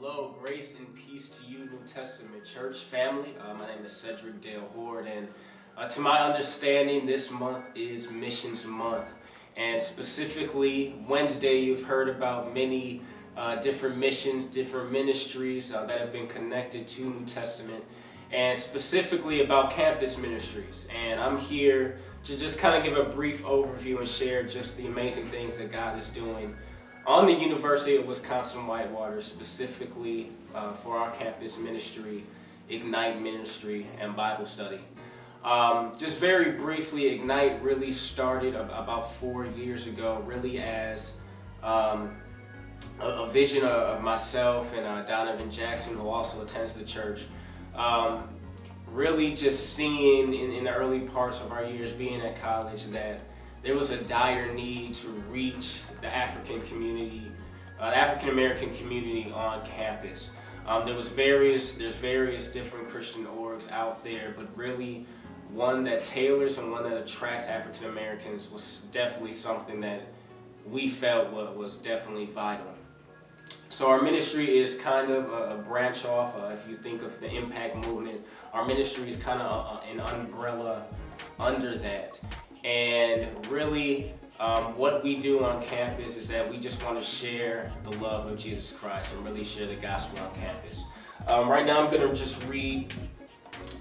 Hello, grace and peace to you, New Testament Church family. My name is Cedric Dale Horde, and to my understanding, this month is Missions Month. And specifically, Wednesday, you've heard about many different missions, different ministries that have been connected to New Testament, and specifically about campus ministries. And I'm here to just kind of give a brief overview and share just the amazing things that God is doing on the University of Wisconsin-Whitewater, specifically for our campus ministry, Ignite Ministry and Bible Study. Just very briefly, Ignite really started about 4 years ago, really as a vision of myself and Donovan Jackson, who also attends the church. Really just seeing in the early parts of our years being at college that there was a dire need to reach the African community, the African American community on campus. There's various different Christian orgs out there, but really one that tailors and one that attracts African Americans was definitely something that we felt was definitely vital. So our ministry is kind of a branch off. If you think of the Impact movement, our ministry is kind of an umbrella under that. And really, what we do on campus is that we just want to share the love of Jesus Christ and really share the gospel on campus. Right now, I'm going to just read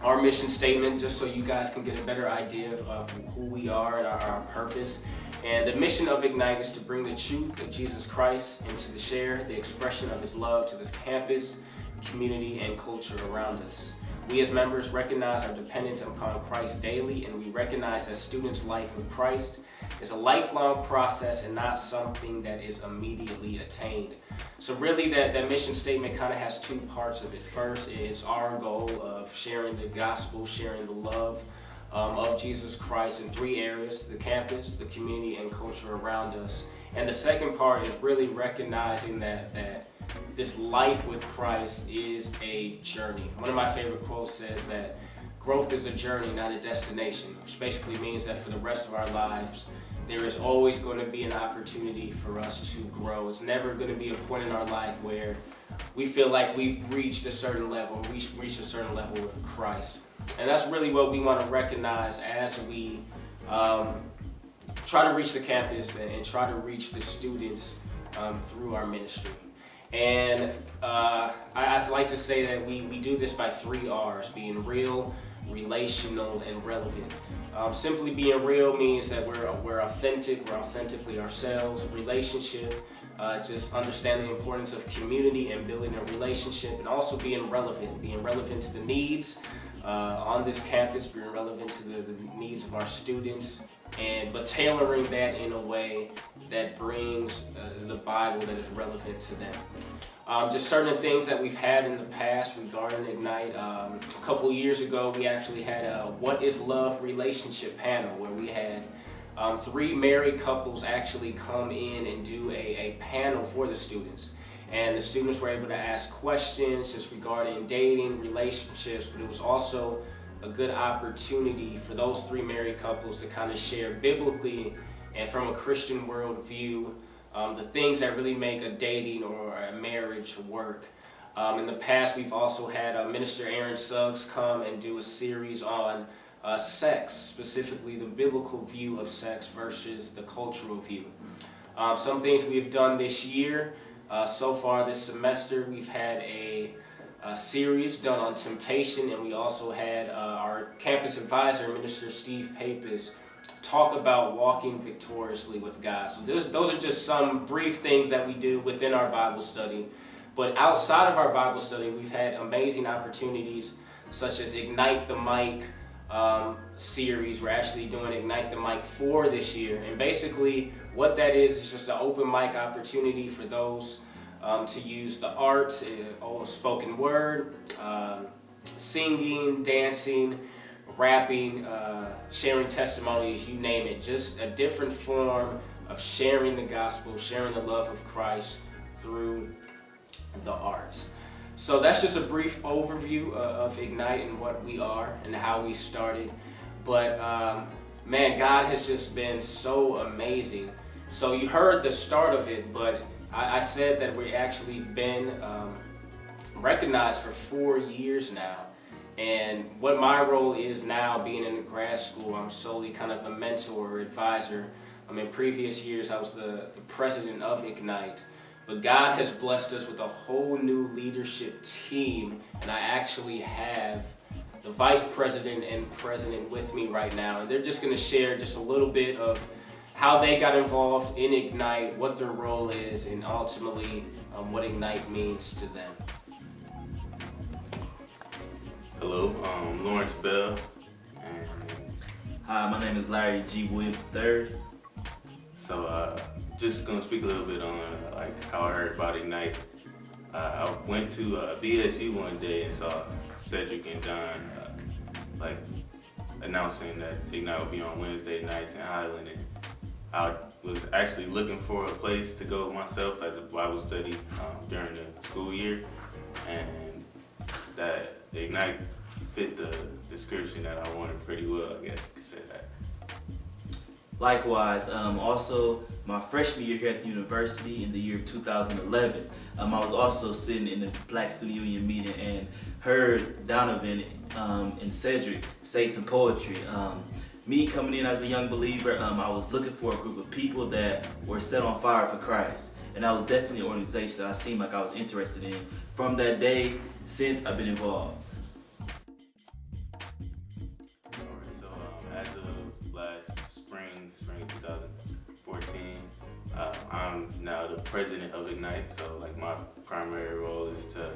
our mission statement just so you guys can get a better idea of who we are and our purpose. And the mission of Ignite is to bring the truth of Jesus Christ and to share the expression of his love to this campus, community, and culture around us. We as members recognize our dependence upon Christ daily, and we recognize that students' life with Christ is a lifelong process and not something that is immediately attained. So really that mission statement kind of has two parts of it. First, it's our goal of sharing the gospel, sharing the love of Jesus Christ in three areas: the campus, the community, and culture around us. And the second part is really recognizing that this life with Christ is a journey. One of my favorite quotes says that growth is a journey, not a destination, which basically means that for the rest of our lives, there is always going to be an opportunity for us to grow. It's never going to be a point in our life where we feel like we've reached a certain level, we've reached a certain level with Christ. And that's really what we want to recognize as we try to reach the campus and try to reach the students through our ministry. And I like to say that we do this by 3 R's: being real, relational, and relevant. Simply being real means that we're authentic, we're authentically ourselves. Relationship, just understanding the importance of community and building a relationship, and also being relevant to the needs on this campus, being relevant to the needs of our students, but tailoring that in a way that brings the Bible that is relevant to them. Just certain things that we've had in the past regarding Ignite. A couple years ago, we actually had a What is Love relationship panel where we had 3 married couples actually come in and do a panel for the students. And the students were able to ask questions just regarding dating, relationships, but it was also a good opportunity for those 3 married couples to kind of share biblically and from a Christian worldview the things that really make a dating or a marriage work. In the past, we've also had Minister Aaron Suggs come and do a series on sex, specifically the biblical view of sex versus the cultural view. Some things we've done this year, so far this semester, we've had a series done on temptation, and we also had our campus advisor, Minister Steve Papis, talk about walking victoriously with God. So those are just some brief things that we do within our Bible study. But outside of our Bible study, we've had amazing opportunities such as Ignite the Mic series. We're actually doing Ignite the Mic 4 this year. And basically what that is just an open mic opportunity for those to use the arts, spoken word, singing, dancing, rapping, sharing testimonies, you name it. Just a different form of sharing the gospel, sharing the love of Christ through the arts. So that's just a brief overview of Ignite and what we are and how we started. But man, God has just been so amazing. So you heard the start of it, but I said that we actually been recognized for 4 years now. And what my role is now, being in the grad school, I'm solely kind of a mentor or advisor. In previous years, I was the president of Ignite. But God has blessed us with a whole new leadership team, and I actually have the vice president and president with me right now. And they're just going to share just a little bit of how they got involved in Ignite, what their role is, and ultimately what Ignite means to them. Hello, Lawrence Bell. And Hi, my name is Larry G. Williams III. so just gonna speak a little bit on like how I heard about Ignite. I went to BSU one day and saw Cedric and John like announcing that Ignite would be on Wednesday nights in Highland, and I was actually looking for a place to go myself as a Bible study during the school year, and that Ignite fit the description that I wanted pretty well, I guess you could say that. Likewise, also my freshman year here at the university in the year of 2011, I was also sitting in the Black Student Union meeting and heard Donovan and Cedric say some poetry. Me coming in as a young believer, I was looking for a group of people that were set on fire for Christ. And that was definitely an organization that I seemed like I was interested in. From that day, since I've been involved. So as of last spring 2014, I'm now the president of Ignite. So like my primary role is to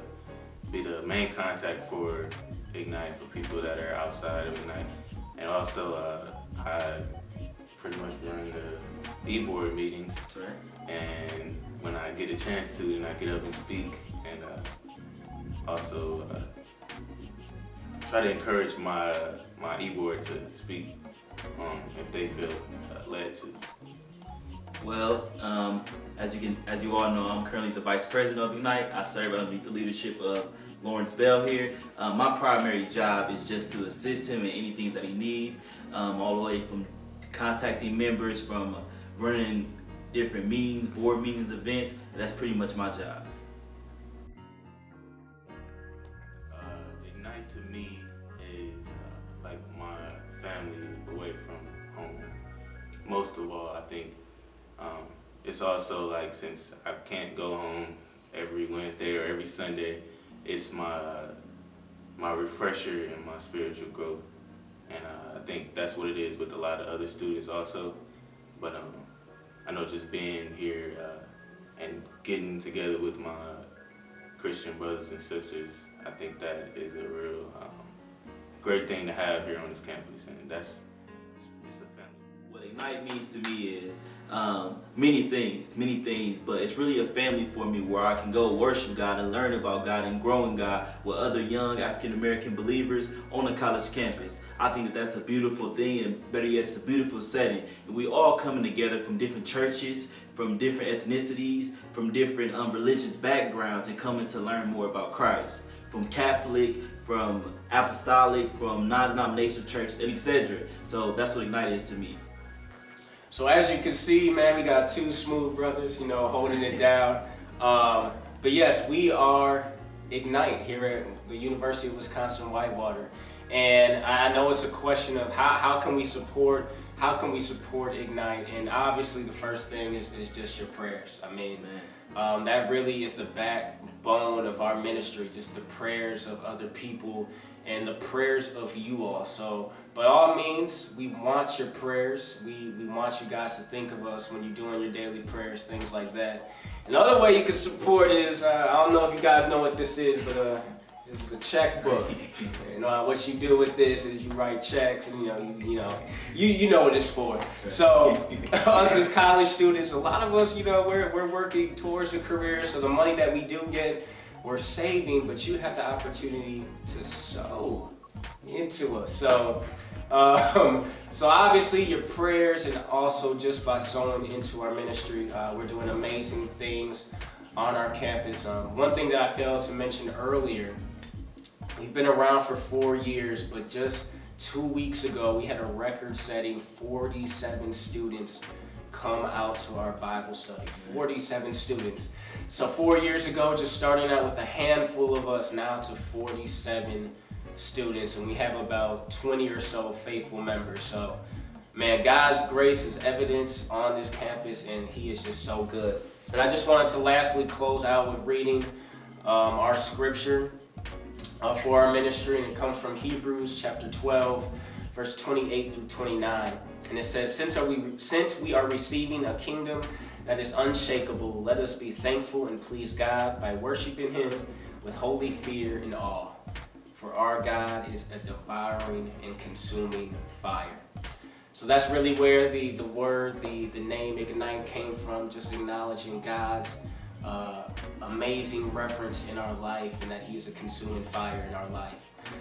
be the main contact for Ignite for people that are outside of Ignite. And also I pretty much run the e-board meetings. That's right. And when I get a chance to, then I get up and speak, and also try to encourage my e-board to speak if they feel led to. Well, as you all know, I'm currently the vice president of Ignite. I serve underneath the leadership of Lawrence Bell here. My primary job is just to assist him in anything that he needs, all the way from contacting members, from running different meetings, board meetings, events. That's pretty much my job. Ignite to me is like my family away from home. Most of all, I think it's also like, since I can't go home every Wednesday or every Sunday, it's my refresher and my spiritual growth. And I think that's what it is with a lot of other students also. But I know just being here and getting together with my Christian brothers and sisters, I think that is a real great thing to have here on this campus, and it's a family. What Ignite means to me is many things, but it's really a family for me where I can go worship God and learn about God and grow in God with other young African American believers on a college campus. I think that that's a beautiful thing, and better yet, it's a beautiful setting. And we all coming together from different churches, from different ethnicities, from different religious backgrounds, and coming to learn more about Christ. From Catholic, from Apostolic, from non-denominational churches, and etc. So that's what Ignite is to me. So as you can see, man, we got two smooth brothers, holding it down. But yes, we are Ignite here at the University of Wisconsin-Whitewater. And I know it's a question of how can we support Ignite? And obviously the first thing is just your prayers. I mean, that really is the backbone of our ministry, just the prayers of other people and the prayers of you all. So by all means, we want your prayers. We want you guys to think of us when you're doing your daily prayers, things like that. Another way you can support is, I don't know if you guys know what this is, but this is a checkbook. What you do with this is you write checks, and you know what it's for. So us as college students, a lot of us, we're working towards a career. So the money that we do get, we're saving, but you have the opportunity to sow into us. So obviously your prayers, and also just by sowing into our ministry, we're doing amazing things on our campus. One thing that I failed to mention earlier, we've been around for 4 years, but just 2 weeks ago, we had a record-setting 47 students come out to our Bible study. 47 students. So 4 years ago, just starting out with a handful of us, now to 47 students, and we have about 20 or so faithful members. So, man, God's grace is evidence on this campus, and He is just so good. And I just wanted to lastly close out with reading our scripture for our ministry, and it comes from Hebrews chapter 12, verse 28 through 29. And it says, since we are receiving a kingdom that is unshakable, let us be thankful and please God by worshiping Him with holy fear and awe. For our God is a devouring and consuming fire. So that's really where the word, the name Ignite came from, just acknowledging God's amazing reference in our life and that He is a consuming fire in our life.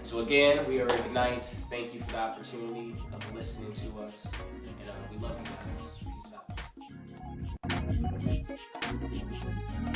So again, we are Ignite. Thank you for the opportunity of listening to us. And we love you guys. Peace out.